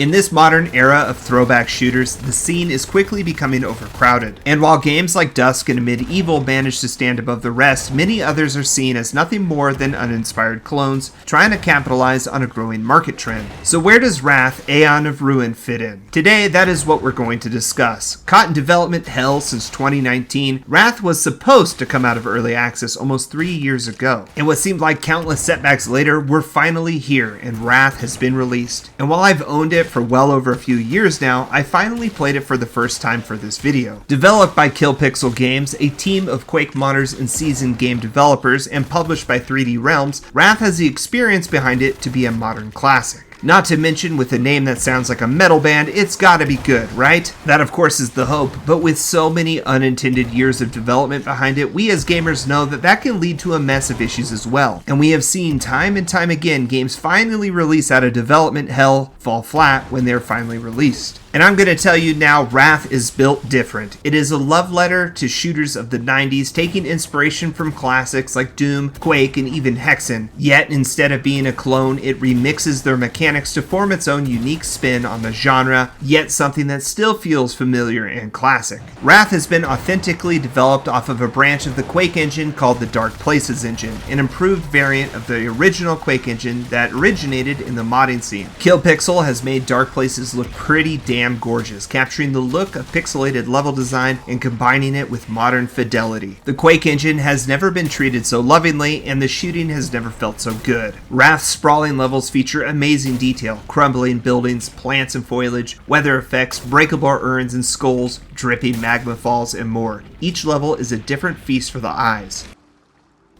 In this modern era of throwback shooters, the scene is quickly becoming overcrowded. And while games like Dusk and Medieval manage to stand above the rest, many others are seen as nothing more than uninspired clones trying to capitalize on a growing market trend. So where does Wrath, Aeon of Ruin fit in? Today, that is what we're going to discuss. Caught in development hell since 2019, Wrath was supposed to come out of early access almost 3 years ago. And what seemed like countless setbacks later, we're finally here, and Wrath has been released. And while I've owned it for well over a few years now, I finally played it for the first time for this video. Developed by Kill Pixel Games, a team of Quake modders and seasoned game developers, and published by 3D Realms, Wrath has the experience behind it to be a modern classic. Not to mention, with a name that sounds like a metal band, it's gotta be good, right? That of course is the hope, but with so many unintended years of development behind it, we as gamers know that that can lead to a mess of issues as well. And we have seen time and time again games finally release out of development hell fall flat when they're finally released. And I'm going to tell you now, Wrath is built different. It is a love letter to shooters of the 90s, taking inspiration from classics like Doom, Quake, and even Hexen. Yet, instead of being a clone, it remixes their mechanics to form its own unique spin on the genre, yet something that still feels familiar and classic. Wrath has been authentically developed off of a branch of the Quake engine called the Dark Places engine, an improved variant of the original Quake engine that originated in the modding scene. Kill Pixel has made Dark Places look pretty damn gorgeous, capturing the look of pixelated level design and combining it with modern fidelity. The Quake engine has never been treated so lovingly, and the shooting has never felt so good. Wrath's sprawling levels feature amazing detail, crumbling buildings, plants and foliage, weather effects, breakable urns and skulls, dripping magma falls, and more. Each level is a different feast for the eyes.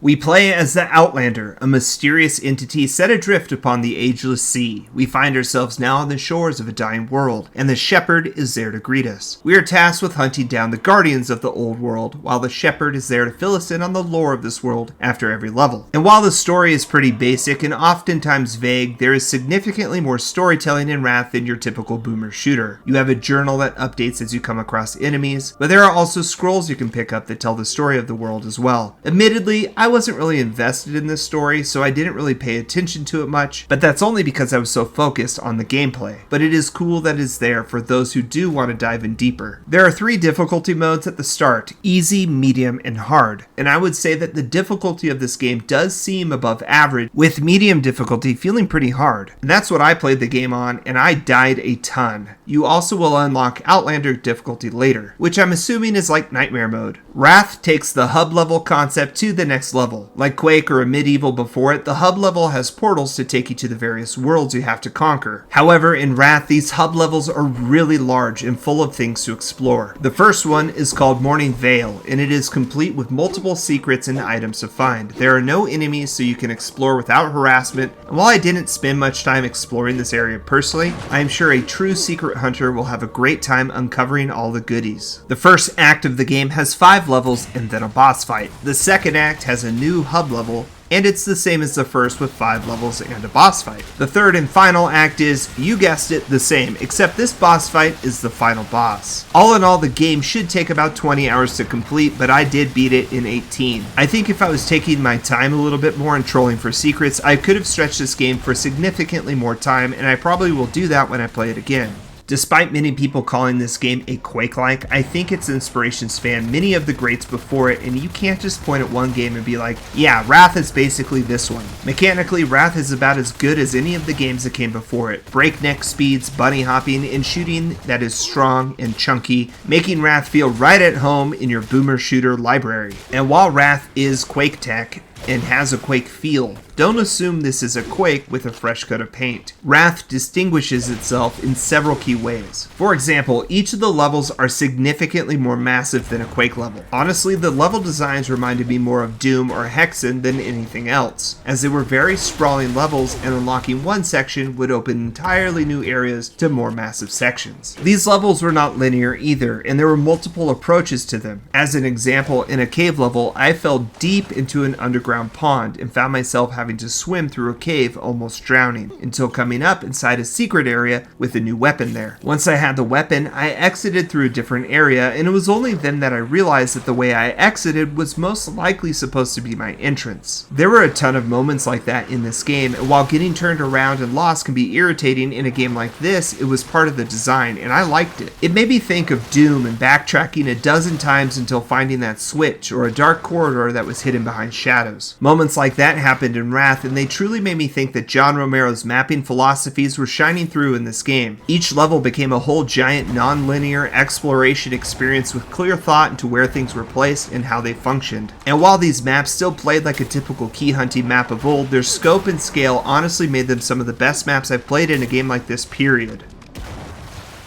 We play as the Outlander, a mysterious entity set adrift upon the ageless sea. We find ourselves now on the shores of a dying world, and the Shepherd is there to greet us. We are tasked with hunting down the Guardians of the old world, while the Shepherd is there to fill us in on the lore of this world after every level. And while the story is pretty basic and oftentimes vague, there is significantly more storytelling in Wrath than your typical boomer shooter. You have a journal that updates as you come across enemies, but there are also scrolls you can pick up that tell the story of the world as well. Admittedly, I wasn't really invested in this story, so I didn't really pay attention to it much, but that's only because I was so focused on the gameplay. But it is cool that it's there for those who do want to dive in deeper. There are 3 difficulty modes at the start: easy, medium, and hard. And I would say that the difficulty of this game does seem above average, with medium difficulty feeling pretty hard. And that's what I played the game on, and I died a ton. You also will unlock Outlander difficulty later, which I'm assuming is like Nightmare mode. Wrath takes the hub level concept to the next level. Like Quake or a Medieval before it, the hub level has portals to take you to the various worlds you have to conquer. However, in Wrath, these hub levels are really large and full of things to explore. The first one is called Morning Vale, and it is complete with multiple secrets and items to find. There are no enemies, so you can explore without harassment, and while I didn't spend much time exploring this area personally, I am sure a true secret hunter will have a great time uncovering all the goodies. The first act of the game has 5 levels and then a boss fight. The second act has a new hub level, and it's the same as the first with 5 levels and a boss fight. The third and final act is, you guessed it, the same, except this boss fight is the final boss. All in all, the game should take about 20 hours to complete, but I did beat it in 18. I think if I was taking my time a little bit more and trolling for secrets, I could have stretched this game for significantly more time, and I probably will do that when I play it again. Despite many people calling this game a Quake-like, I think its inspirations span many of the greats before it, and you can't just point at one game and be like, yeah, Wrath is basically this one. Mechanically, Wrath is about as good as any of the games that came before it. Breakneck speeds, bunny hopping, and shooting that is strong and chunky, making Wrath feel right at home in your boomer shooter library. And while Wrath is Quake tech, and has a Quake feel, don't assume this is a Quake with a fresh coat of paint. Wrath distinguishes itself in several key ways. For example, each of the levels are significantly more massive than a Quake level. Honestly, the level designs reminded me more of Doom or Hexen than anything else, as they were very sprawling levels, and unlocking one section would open entirely new areas to more massive sections. These levels were not linear either, and there were multiple approaches to them. As an example, in a cave level, I fell deep into an underground underground pond and found myself having to swim through a cave almost drowning, until coming up inside a secret area with a new weapon there. Once I had the weapon, I exited through a different area, and it was only then that I realized that the way I exited was most likely supposed to be my entrance. There were a ton of moments like that in this game, and while getting turned around and lost can be irritating in a game like this, it was part of the design, and I liked it. It made me think of Doom and backtracking a dozen times until finding that switch, or a dark corridor that was hidden behind shadows. Moments like that happened in Wrath, and they truly made me think that John Romero's mapping philosophies were shining through in this game. Each level became a whole giant non-linear exploration experience with clear thought into where things were placed and how they functioned. And while these maps still played like a typical key hunting map of old, their scope and scale honestly made them some of the best maps I've played in a game like this, period.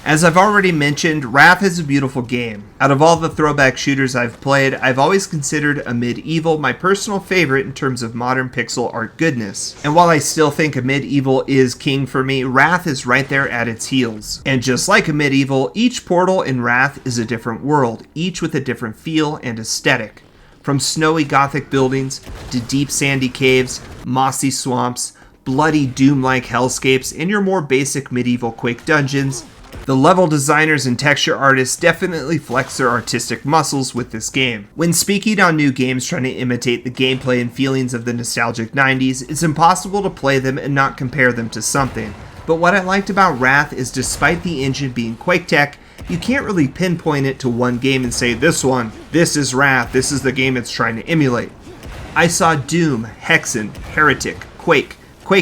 As I've already mentioned, Wrath is a beautiful game. Out of all the throwback shooters I've played, I've always considered a Medieval my personal favorite in terms of modern pixel art goodness. And while I still think a Medieval is king for me, Wrath is right there at its heels. And just like a Medieval, each portal in Wrath is a different world, each with a different feel and aesthetic. From snowy gothic buildings, to deep sandy caves, mossy swamps, bloody Doom-like hellscapes, and your more basic medieval Quake dungeons, the level designers and texture artists definitely flex their artistic muscles with this game. When speaking on new games trying to imitate the gameplay and feelings of the nostalgic 90s, it's impossible to play them and not compare them to something. But what I liked about Wrath is despite the engine being Quake tech, you can't really pinpoint it to one game and say, this is Wrath, this is the game it's trying to emulate. I saw Doom, Hexen, Heretic, Quake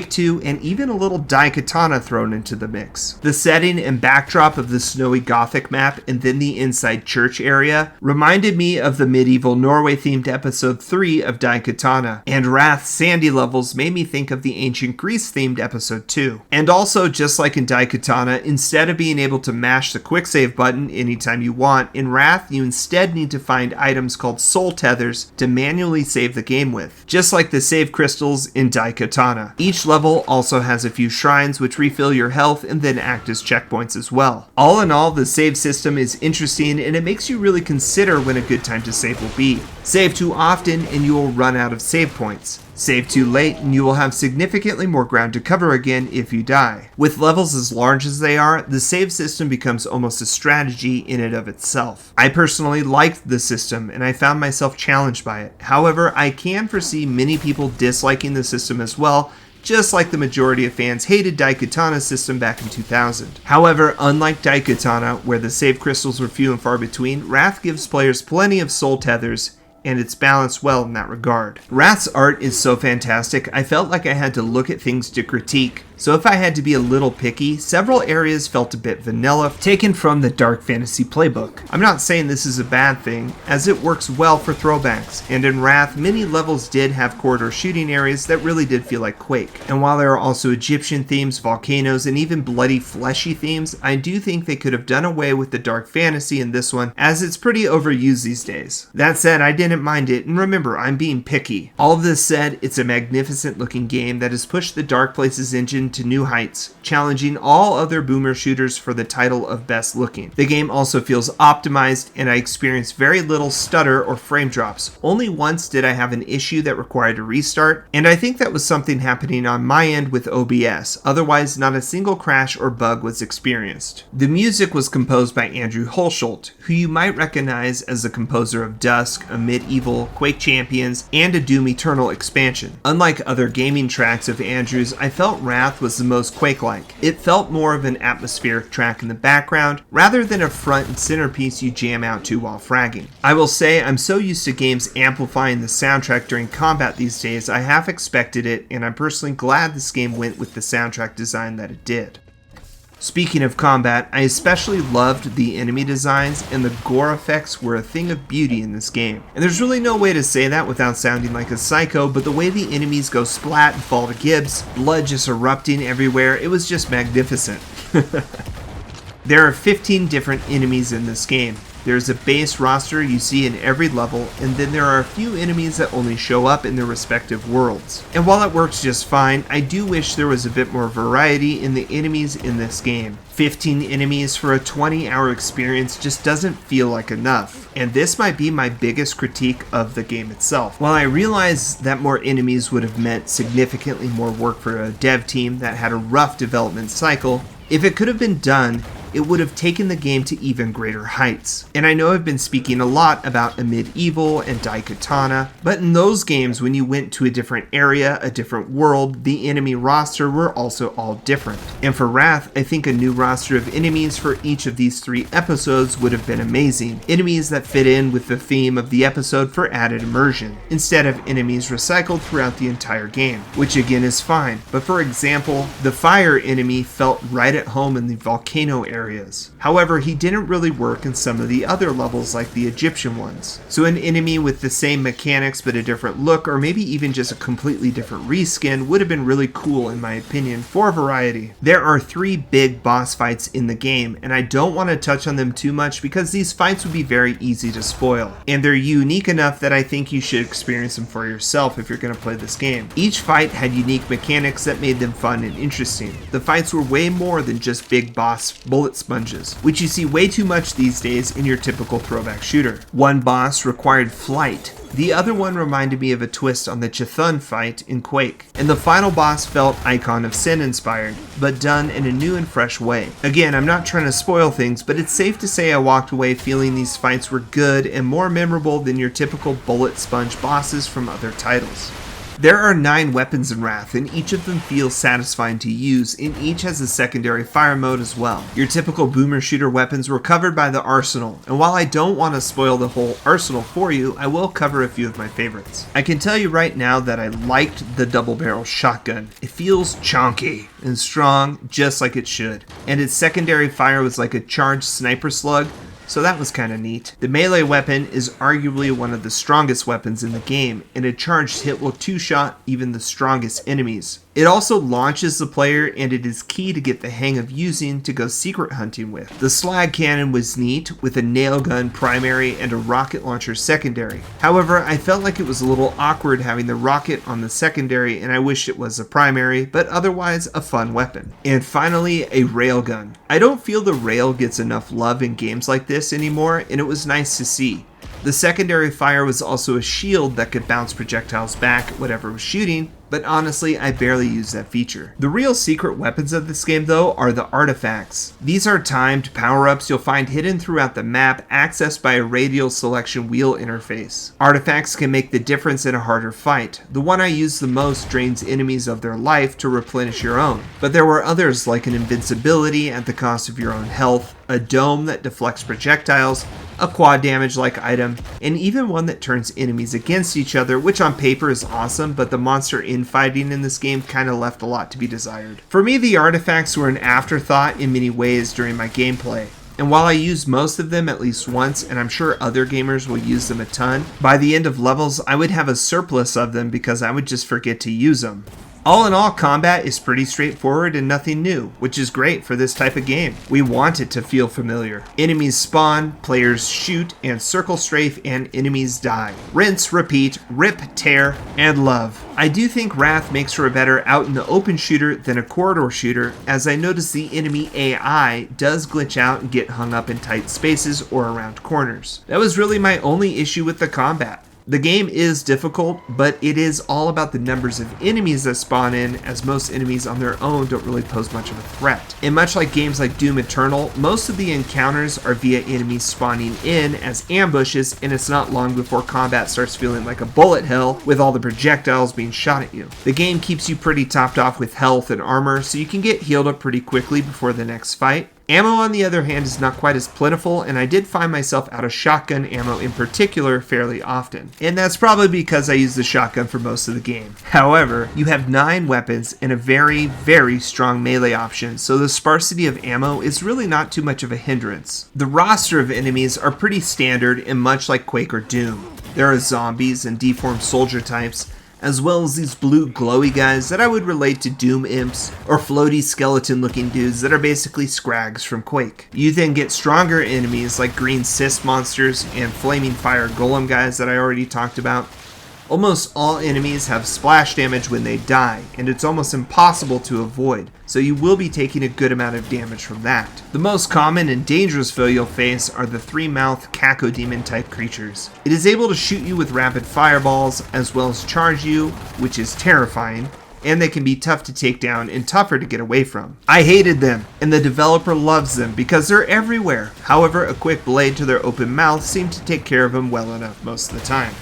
2, and even a little Daikatana thrown into the mix. The setting and backdrop of the snowy Gothic map and then the inside church area reminded me of the medieval Norway-themed episode 3 of Daikatana, and Wrath's sandy levels made me think of the ancient Greece-themed episode 2. And also, just like in Daikatana, instead of being able to mash the quick save button anytime you want, in Wrath you instead need to find items called soul tethers to manually save the game with, just like the save crystals in Daikatana. Each level also has a few shrines which refill your health and then act as checkpoints as well. All in all, the save system is interesting and it makes you really consider when a good time to save will be. Save too often and you will run out of save points. Save too late and you will have significantly more ground to cover again if you die. With levels as large as they are, the save system becomes almost a strategy in and of itself. I personally liked the system and I found myself challenged by it. However, I can foresee many people disliking the system as well, just like the majority of fans hated Daikatana's system back in 2000. However, unlike Daikatana, where the save crystals were few and far between, Wrath gives players plenty of soul tethers, and it's balanced well in that regard. Wrath's art is so fantastic, I felt like I had to look at things to critique. So if I had to be a little picky, several areas felt a bit vanilla, taken from the dark fantasy playbook. I'm not saying this is a bad thing, as it works well for throwbacks, and in Wrath, many levels did have corridor shooting areas that really did feel like Quake. And while there are also Egyptian themes, volcanoes, and even bloody fleshy themes, I do think they could have done away with the dark fantasy in this one, as it's pretty overused these days. That said, I didn't mind it, and remember, I'm being picky. All of this said, it's a magnificent looking game that has pushed the Dark Places engine to new heights, challenging all other boomer shooters for the title of best looking. The game also feels optimized, and I experienced very little stutter or frame drops. Only once did I have an issue that required a restart, and I think that was something happening on my end with OBS. Otherwise, not a single crash or bug was experienced. The music was composed by Andrew Hulshult, who you might recognize as the composer of Dusk, a Medieval, Quake Champions, and a Doom Eternal expansion. Unlike other gaming tracks of Andrew's, I felt Wrath was the most Quake-like. It felt more of an atmospheric track in the background, rather than a front and center piece you jam out to while fragging. I will say, I'm so used to games amplifying the soundtrack during combat these days, I half expected it, and I'm personally glad this game went with the soundtrack design that it did. Speaking of combat, I especially loved the enemy designs, and the gore effects were a thing of beauty in this game. And there's really no way to say that without sounding like a psycho, but the way the enemies go splat and fall to gibs, blood just erupting everywhere, it was just magnificent. There are 15 different enemies in this game. There's a base roster you see in every level, and then there are a few enemies that only show up in their respective worlds. And while it works just fine, I do wish there was a bit more variety in the enemies in this game. 15 enemies for a 20-hour experience just doesn't feel like enough, and this might be my biggest critique of the game itself. While I realize that more enemies would have meant significantly more work for a dev team that had a rough development cycle, if it could have been done, it would have taken the game to even greater heights. And I know I've been speaking a lot about Amid Evil and Daikatana, but in those games, when you went to a different area, a different world, the enemy roster were also all different. And for Wrath, I think a new roster of enemies for each of these 3 episodes would have been amazing. Enemies that fit in with the theme of the episode for added immersion, instead of enemies recycled throughout the entire game, which again is fine. But for example, the fire enemy felt right at home in the volcano areas. However, he didn't really work in some of the other levels like the Egyptian ones. So an enemy with the same mechanics but a different look, or maybe even just a completely different reskin, would have been really cool in my opinion for variety. There are 3 big boss fights in the game, and I don't want to touch on them too much because these fights would be very easy to spoil. And they're unique enough that I think you should experience them for yourself if you're going to play this game. Each fight had unique mechanics that made them fun and interesting. The fights were way more than just big boss bullet sponges, which you see way too much these days in your typical throwback shooter. One boss required flight. The other one reminded me of a twist on the Chthon fight in Quake. And the final boss felt Icon of Sin inspired, but done in a new and fresh way. Again, I'm not trying to spoil things, but it's safe to say I walked away feeling these fights were good and more memorable than your typical bullet sponge bosses from other titles. There are 9 weapons in Wrath, and each of them feels satisfying to use, and each has a secondary fire mode as well. Your typical boomer shooter weapons were covered by the arsenal, and while I don't want to spoil the whole arsenal for you, I will cover a few of my favorites. I can tell you right now that I liked the double barrel shotgun. It feels chonky and strong, just like it should. And its secondary fire was like a charged sniper slug, so that was kinda neat. The melee weapon is arguably one of the strongest weapons in the game, and a charged hit will 2-shot even the strongest enemies. It also launches the player, and it is key to get the hang of using to go secret hunting with. The slag cannon was neat, with a nail gun primary and a rocket launcher secondary. However, I felt like it was a little awkward having the rocket on the secondary, and I wish it was a primary, but otherwise a fun weapon. And finally, a railgun. I don't feel the rail gets enough love in games like this anymore, and it was nice to see. The secondary fire was also a shield that could bounce projectiles back at whatever was shooting, but honestly, I barely use that feature. The real secret weapons of this game, though, are the artifacts. These are timed power-ups you'll find hidden throughout the map, accessed by a radial selection wheel interface. Artifacts can make the difference in a harder fight. The one I use the most drains enemies of their life to replenish your own, but there were others like an invincibility at the cost of your own health, a dome that deflects projectiles, a quad damage-like item, and even one that turns enemies against each other, which on paper is awesome, but the monster infighting in this game kinda left a lot to be desired. For me, the artifacts were an afterthought in many ways during my gameplay. And while I used most of them at least once, and I'm sure other gamers will use them a ton, by the end of levels I would have a surplus of them because I would just forget to use them. All in all, combat is pretty straightforward and nothing new, which is great for this type of game. We want it to feel familiar. Enemies spawn, players shoot and circle strafe, and enemies die. Rinse, repeat, rip, tear, and love. I do think Wrath makes for a better out in the open shooter than a corridor shooter, as I notice the enemy AI does glitch out and get hung up in tight spaces or around corners. That was really my only issue with the combat. The game is difficult, but it is all about the numbers of enemies that spawn in, as most enemies on their own don't really pose much of a threat. And much like games like Doom Eternal, most of the encounters are via enemies spawning in as ambushes, and it's not long before combat starts feeling like a bullet hell with all the projectiles being shot at you. The game keeps you pretty topped off with health and armor, so you can get healed up pretty quickly before the next fight. Ammo, on the other hand, is not quite as plentiful, and I did find myself out of shotgun ammo in particular fairly often. And that's probably because I used the shotgun for most of the game. However, you have 9 weapons and a very, very strong melee option, so the sparsity of ammo is really not too much of a hindrance. The roster of enemies are pretty standard and much like Quake or Doom. There are zombies and deformed soldier types, as well as these blue glowy guys that I would relate to Doom imps, or floaty skeleton looking dudes that are basically scrags from Quake. You then get stronger enemies like green cyst monsters and flaming fire golem guys that I already talked about. Almost all enemies have splash damage when they die, and it's almost impossible to avoid, so you will be taking a good amount of damage from that. The most common and dangerous foe you'll face are the three-mouth cacodemon type creatures. It is able to shoot you with rapid fireballs, as well as charge you, which is terrifying, and they can be tough to take down and tougher to get away from. I hated them, and the developer loves them because they're everywhere. However, a quick blade to their open mouth seemed to take care of them well enough most of the time.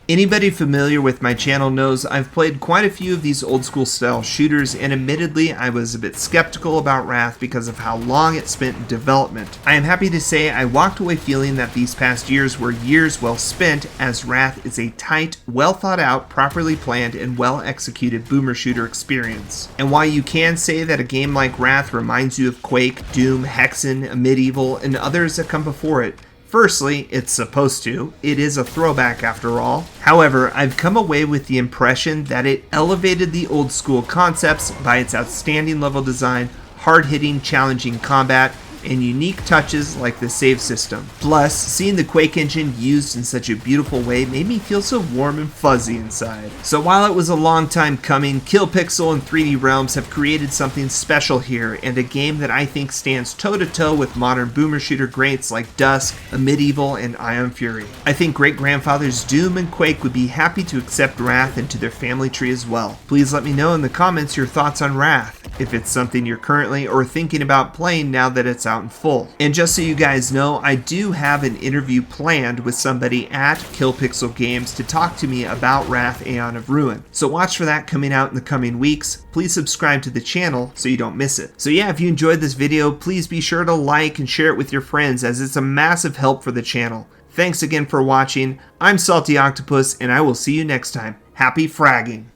Anybody familiar with my channel knows I've played quite a few of these old school style shooters, and admittedly I was a bit skeptical about Wrath because of how long it spent in development. I am happy to say I walked away feeling that these past years were years well spent, as Wrath is a tight, well thought out, properly planned, and well executed boomer shooter experience. And while you can say that a game like Wrath reminds you of Quake, Doom, Hexen, Medieval, and others that come before it, firstly, it's supposed to. It is a throwback after all. However, I've come away with the impression that it elevated the old school concepts by its outstanding level design, hard-hitting, challenging combat, and unique touches like the save system. Plus, seeing the Quake engine used in such a beautiful way made me feel so warm and fuzzy inside. So while it was a long time coming, Kill Pixel and 3D Realms have created something special here, and a game that I think stands toe-to-toe with modern boomer shooter greats like Dusk, Medieval, and Ion Fury. I think great-grandfathers Doom and Quake would be happy to accept Wrath into their family tree as well. Please let me know in the comments your thoughts on Wrath, if it's something you're currently or thinking about playing now that it's out in full. And just so you guys know, I do have an interview planned with somebody at Kill Pixel Games to talk to me about Wrath Aeon of Ruin. So watch for that coming out in the coming weeks. Please subscribe to the channel so you don't miss it. So yeah, if you enjoyed this video, please be sure to like and share it with your friends, as it's a massive help for the channel. Thanks again for watching. I'm SaltyOctopus, and I will see you next time. Happy fragging!